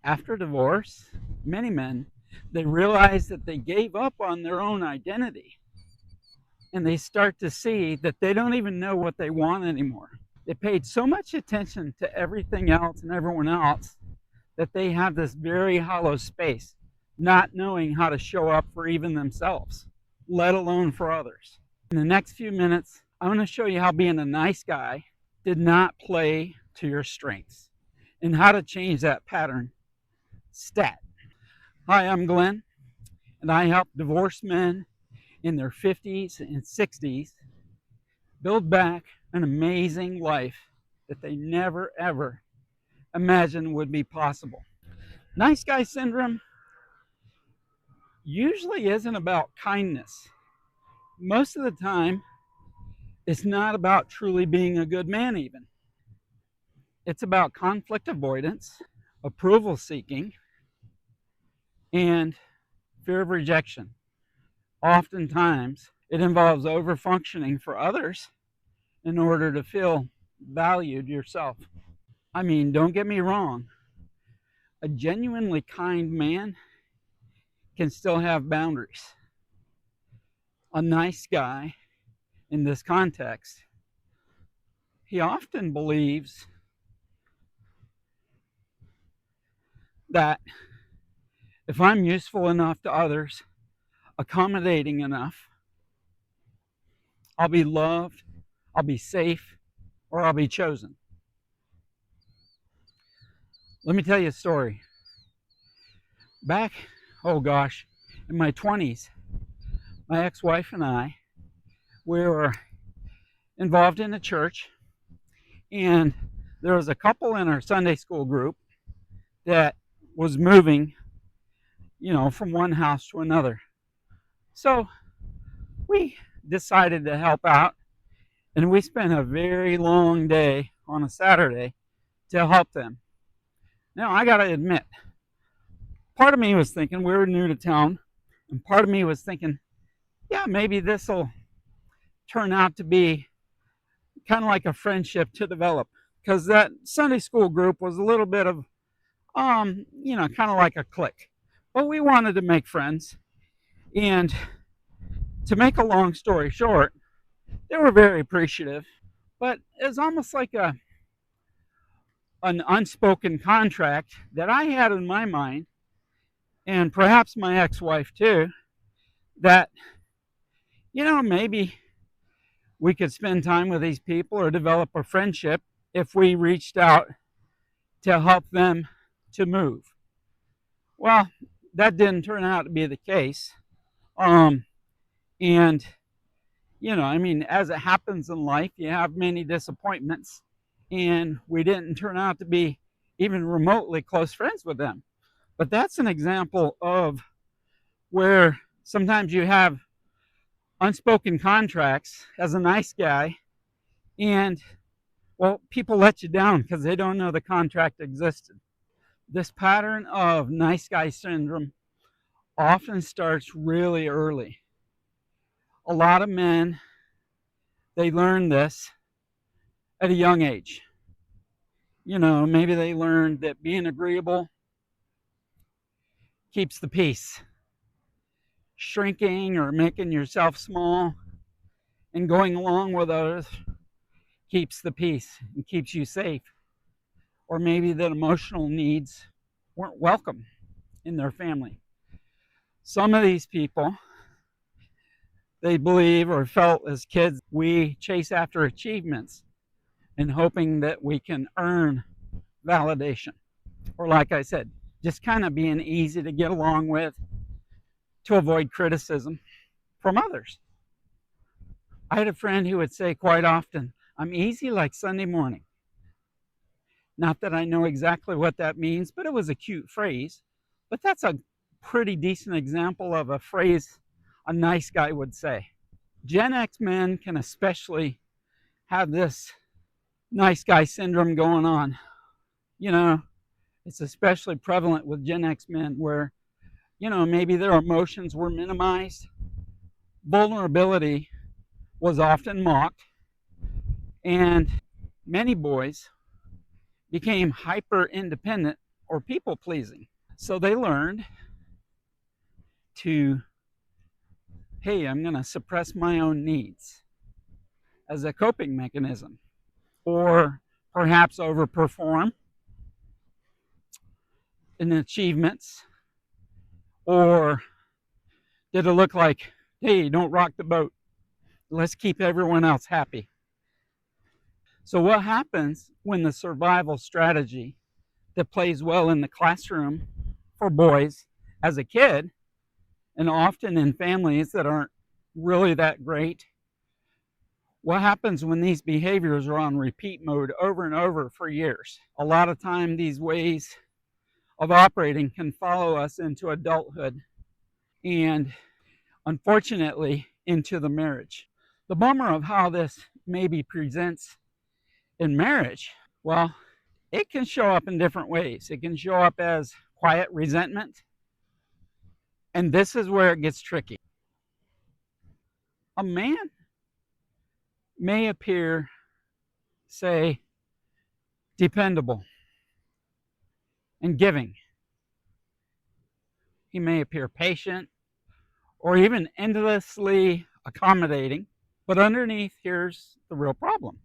After divorce, many men, they realize that they gave up on their own identity, and they start to see that they don't even know what they want anymore. They paid so much attention to everything else and everyone else that they have this very hollow space, not knowing how to show up for even themselves, let alone for others. In the next few minutes, I'm going to show you how being a nice guy did not play to your strengths and how to change that pattern stat. Hi, I'm Glenn, and I help divorced men in their 50s and 60s build back an amazing life that they never ever imagined would be possible. Nice guy syndrome usually isn't about kindness. Most of the time, it's not about truly being a good man, even. It's about conflict avoidance, approval seeking, and fear of rejection. Oftentimes, it involves overfunctioning for others in order to feel valued yourself. I mean, don't get me wrong, a genuinely kind man can still have boundaries. A nice guy, in this context, he often believes that if I'm useful enough to others, accommodating enough, I'll be loved, I'll be safe, or I'll be chosen. Let me tell you a story. Back, oh gosh, in my 20s, my ex-wife and I, we were involved in a church, and there was a couple in our Sunday school group that was moving, from one house to another. So we decided to help out, and we spent a very long day on a Saturday to help them. Now, I got to admit, part of me was thinking, we were new to town, and part of me was thinking, yeah, maybe this will turn out to be kind of like a friendship to develop, because that Sunday school group was a little bit of, kind of like a clique. But we wanted to make friends, and to make a long story short, they were very appreciative, but it was almost like an unspoken contract that I had in my mind, and perhaps my ex-wife too, that, maybe we could spend time with these people or develop a friendship if we reached out to help them to move. Well, that didn't turn out to be the case. And, as it happens in life, you have many disappointments, and we didn't turn out to be even remotely close friends with them. But that's an example of where sometimes you have unspoken contracts as a nice guy, and, well, people let you down because they don't know the contract existed. This pattern of nice guy syndrome often starts really early. A lot of men, they learn this at a young age. Maybe they learned that being agreeable keeps the peace. Shrinking or making yourself small and going along with others keeps the peace and keeps you safe. Or maybe that emotional needs weren't welcome in their family. Some of these people, they believe or felt as kids, we chase after achievements and hoping that we can earn validation. Or like I said, just kind of being easy to get along with to avoid criticism from others. I had a friend who would say quite often, I'm easy like Sunday morning. Not that I know exactly what that means, but it was a cute phrase. But that's a pretty decent example of a phrase a nice guy would say. Gen X men can especially have this nice guy syndrome going on. It's especially prevalent with Gen X men where, maybe their emotions were minimized. Vulnerability was often mocked, and many boys became hyper independent or people pleasing. So they learned to, hey, I'm going to suppress my own needs as a coping mechanism, or perhaps overperform in achievements, or did it look like, hey, don't rock the boat, let's keep everyone else happy? So what happens when the survival strategy that plays well in the classroom for boys as a kid, and often in families that aren't really that great, what happens when these behaviors are on repeat mode over and over for years? A lot of time these ways of operating can follow us into adulthood and, unfortunately, into the marriage. The bummer of how this maybe presents in marriage, well, it can show up in different ways. It can show up as quiet resentment, and this is where it gets tricky. A man may appear, say, dependable and giving. He may appear patient or even endlessly accommodating, but underneath, here's the real problem.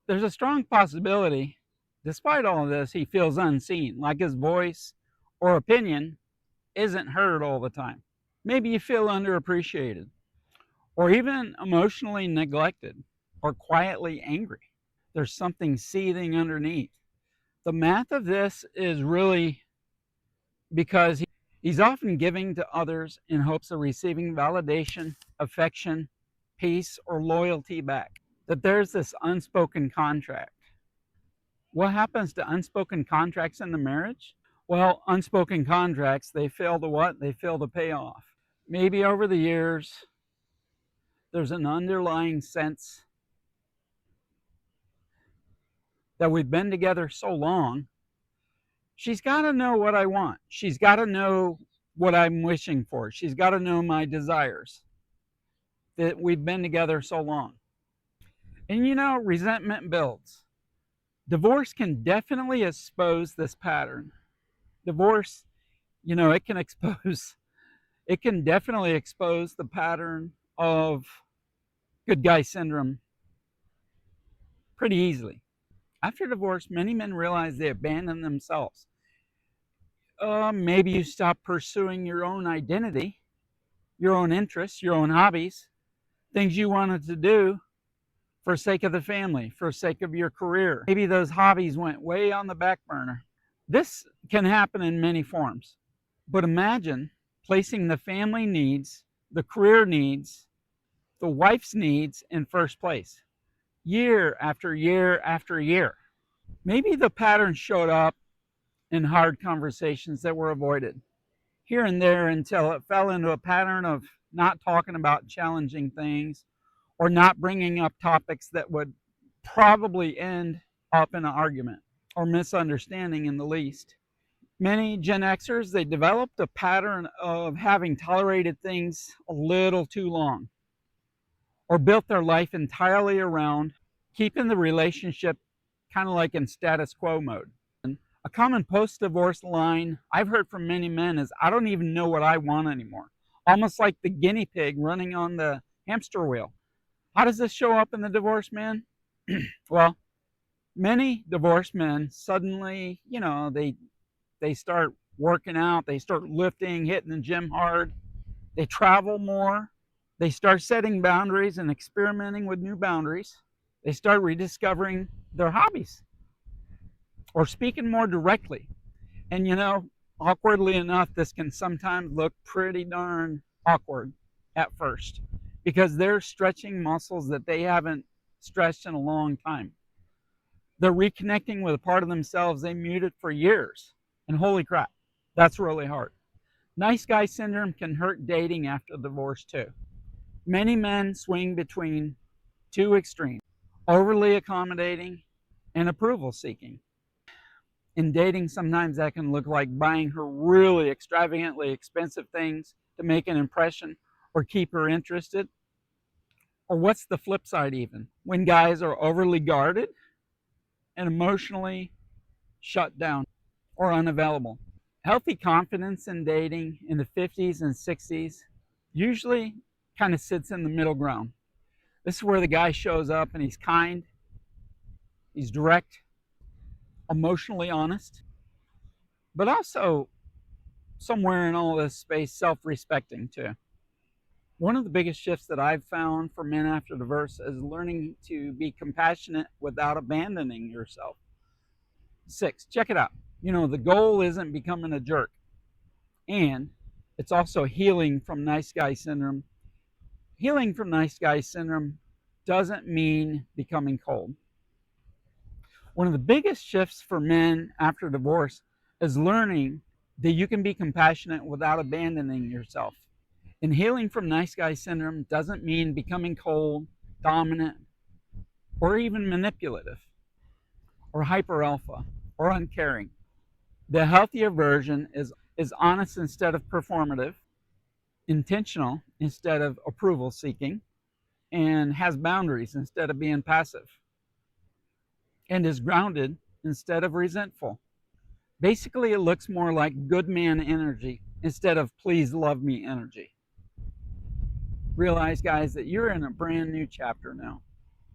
There's a strong possibility, despite all of this, he feels unseen, like his voice or opinion isn't heard all the time. Maybe you feel underappreciated, or even emotionally neglected, or quietly angry. There's something seething underneath. The math of this is really because he's often giving to others in hopes of receiving validation, affection, peace, or loyalty back. That there's this unspoken contract. What happens to unspoken contracts in the marriage? Well, unspoken contracts, they fail to what? They fail to pay off. Maybe over the years, there's an underlying sense that we've been together so long, she's got to know what I want. She's got to know what I'm wishing for. She's got to know my desires. That we've been together so long. And resentment builds. Divorce can definitely expose this pattern. Divorce, it can definitely expose the pattern of good guy syndrome pretty easily. After divorce, many men realize they abandon themselves. Maybe you stop pursuing your own identity, your own interests, your own hobbies, things you wanted to do for sake of the family, for sake of your career. Maybe those hobbies went way on the back burner. This can happen in many forms. But imagine placing the family needs, the career needs, the wife's needs in first place, year after year after year. Maybe the pattern showed up in hard conversations that were avoided here and there until it fell into a pattern of not talking about challenging things or not bringing up topics that would probably end up in an argument or misunderstanding in the least. Many Gen Xers, they developed a pattern of having tolerated things a little too long or built their life entirely around keeping the relationship kind of like in status quo mode. A common post-divorce line I've heard from many men is, I don't even know what I want anymore. Almost like the guinea pig running on the hamster wheel. How does this show up in the divorced man? Well, many divorced men suddenly, they start working out, they start lifting, hitting the gym hard, they travel more, they start setting boundaries and experimenting with new boundaries, they start rediscovering their hobbies or speaking more directly. And awkwardly enough, this can sometimes look pretty darn awkward at first because they're stretching muscles that they haven't stretched in a long time. They're reconnecting with a part of themselves they muted for years. And holy crap, that's really hard. Nice guy syndrome can hurt dating after divorce too. Many men swing between two extremes, overly accommodating and approval seeking. In dating, sometimes that can look like buying her really extravagantly expensive things to make an impression or keep her interested. Or what's the flip side even? When guys are overly guarded and emotionally shut down. or unavailable. Healthy confidence in dating in the 50s and 60s usually kind of sits in the middle ground. This is where the guy shows up and he's kind, he's direct, emotionally honest, but also somewhere in all this space, self respecting too. One of the biggest shifts that I've found for men after divorce is learning to be compassionate without abandoning yourself. 6, check it out. The goal isn't becoming a jerk, and it's also healing from nice guy syndrome. Healing from nice guy syndrome doesn't mean becoming cold. One of the biggest shifts for men after divorce is learning that you can be compassionate without abandoning yourself. And healing from nice guy syndrome doesn't mean becoming cold, dominant, or even manipulative, or hyper alpha, or uncaring. The healthier version is honest instead of performative, intentional instead of approval seeking, and has boundaries instead of being passive, and is grounded instead of resentful. Basically, it looks more like good man energy instead of please love me energy. Realize, guys, that you're in a brand new chapter now.